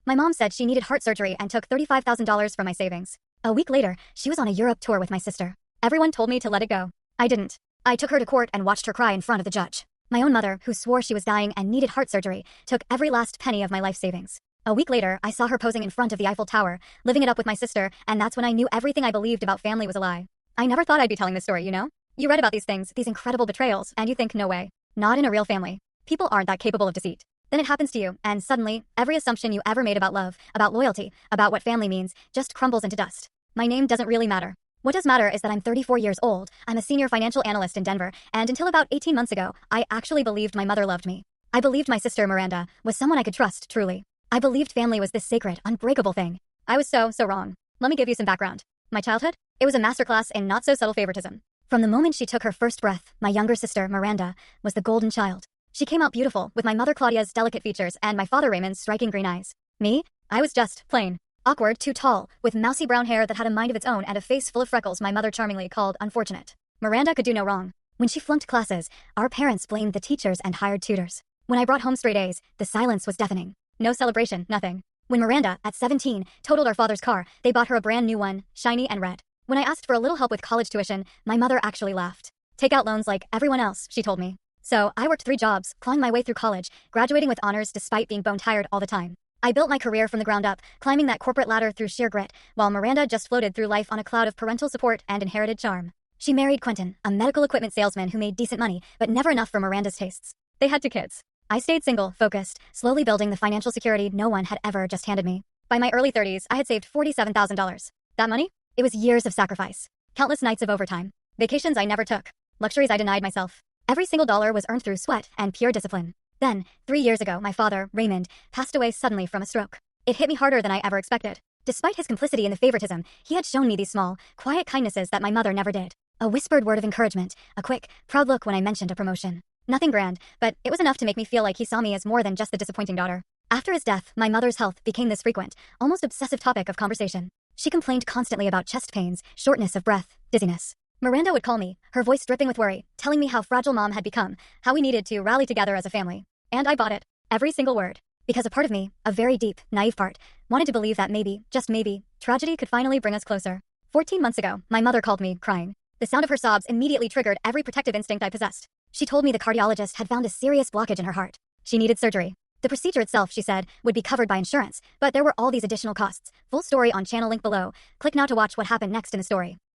My mom said she needed heart surgery and took $35,000 from my savings. A week later, she was on a Europe tour with my sister. Everyone told me to let it go. I didn't. I took her to court and watched her cry in front of the judge. My own mother, who swore she was dying and needed heart surgery, took every last penny of my life savings. A week later, I saw her posing in front of the Eiffel Tower, living it up with my sister, and that's when I knew everything I believed about family was a lie. I never thought I'd be telling this story, you know? You read about these things, these incredible betrayals, and you think, no way. Not in a real family. People aren't that capable of deceit. Then it happens to you, and suddenly, every assumption you ever made about love, about loyalty, about what family means, just crumbles into dust. My name doesn't really matter. What does matter is that I'm 34 years old, I'm a senior financial analyst in Denver, and until about 18 months ago, I actually believed my mother loved me. I believed my sister Miranda was someone I could trust, truly. I believed family was this sacred, unbreakable thing. I was so wrong. Let me give you some background. My childhood? It was a masterclass in not-so-subtle favoritism. From the moment she took her first breath, my younger sister, Miranda, was the golden child. She came out beautiful, with my mother Claudia's delicate features and my father Raymond's striking green eyes. Me? I was just plain. Awkward, too tall, with mousy brown hair that had a mind of its own and a face full of freckles my mother charmingly called unfortunate. Miranda could do no wrong. When she flunked classes, our parents blamed the teachers and hired tutors. When I brought home straight A's, the silence was deafening. No celebration, nothing. When Miranda, at 17, totaled our father's car, they bought her a brand new one, shiny and red. When I asked for a little help with college tuition, my mother actually laughed. Take out loans like everyone else, she told me. So, I worked 3 jobs, clawing my way through college, graduating with honors despite being bone-tired all the time. I built my career from the ground up, climbing that corporate ladder through sheer grit, while Miranda just floated through life on a cloud of parental support and inherited charm. She married Quentin, a medical equipment salesman who made decent money, but never enough for Miranda's tastes. They had 2 kids. I stayed single, focused, slowly building the financial security no one had ever just handed me. By my early 30s, I had saved $47,000. That money? It was years of sacrifice. Countless nights of overtime. Vacations I never took. Luxuries I denied myself. Every single dollar was earned through sweat and pure discipline. Then, 3 years ago, my father, Raymond, passed away suddenly from a stroke. It hit me harder than I ever expected. Despite his complicity in the favoritism, he had shown me these small, quiet kindnesses that my mother never did. A whispered word of encouragement, a quick, proud look when I mentioned a promotion. Nothing grand, but it was enough to make me feel like he saw me as more than just the disappointing daughter. After his death, my mother's health became this frequent, almost obsessive topic of conversation. She complained constantly about chest pains, shortness of breath, dizziness. Miranda would call me, her voice dripping with worry, telling me how fragile mom had become, how we needed to rally together as a family. And I bought it. Every single word. Because a part of me, a very deep, naive part, wanted to believe that maybe, just maybe, tragedy could finally bring us closer. 14 months ago, my mother called me, crying. The sound of her sobs immediately triggered every protective instinct I possessed. She told me the cardiologist had found a serious blockage in her heart. She needed surgery. The procedure itself, she said, would be covered by insurance, but there were all these additional costs. Full story on channel link below. Click now to watch what happened next in the story.